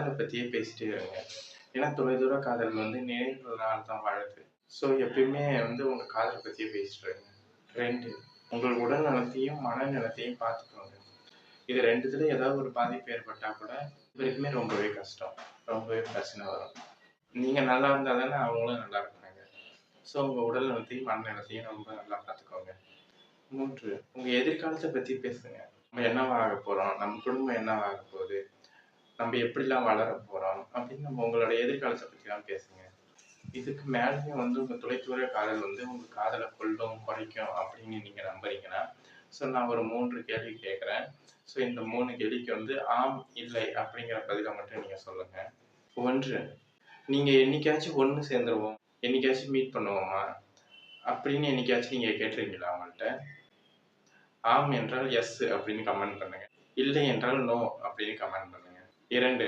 காதலை பற்றியே பேசிட்டே இருங்க. ஏன்னா தொலைதூர காதல் வந்து நினைவுகளால் தான் வாழுது. ஸோ எப்பயுமே வந்து உங்கள் காதலை பற்றியே பேசிட்டு இருங்க. 2 உங்கள் உடல் நலத்தையும் மனநலத்தையும் பார்த்துக்கோங்க. இது 2த்துல ஏதாவது ஒரு பாதிப்பு ஏற்பட்டா கூட இவருக்குமே ரொம்பவே கஷ்டம். ரொம்பவே பிரச்சனை வரும். நீங்கள் நல்லா இருந்தால் தானே அவங்களும் நல்லா இருப்பாங்க. ஸோ உங்கள் உடல் நலத்தையும் மனநலத்தையும் ரொம்ப நல்லா பார்த்துக்கோங்க. 3 உங்கள் எதிர்காலத்தை பற்றி பேசுங்க. நம்ம என்னவா ஆக போகிறோம், நம்ம குடும்பம் என்னவா ஆக போகுது, நம்ம எப்படிலாம் வளர போகிறோம் அப்படின்னு நம்ம உங்களோட எதிர்காலத்தை பற்றிலாம் பேசுங்க. இதுக்கு மேலேயும் வந்து உங்கள் தொலைதூர காதல் வந்து உங்கள் காதலை கொல்லும் குறைக்கும் அப்படின்னு நீங்கள் நம்புறீங்கன்னா, ஸோ நான் ஒரு 3 கேள்வி கேட்குறேன். ஸோ இந்த 3 கேள்விக்கு வந்து ஆம், இல்லை அப்படிங்கிற பதிலை மட்டும் நீங்கள் சொல்லுங்கள். 1 நீங்கள் என்னைக்காச்சும் ஒன்று சேர்ந்துருவோம், என்னைக்காச்சும் மீட் பண்ணுவோமா அப்படின்னு என்னைக்காச்சும் நீங்கள் கேட்டிருக்கீங்களா அவங்கள்ட்ட? ஆம் என்றால் எஸ் அப்படின்னு கமெண்ட் பண்ணுங்க. இல்லை என்றால் நோ அப்படின்னு கமெண்ட் பண்ணுங்க. 2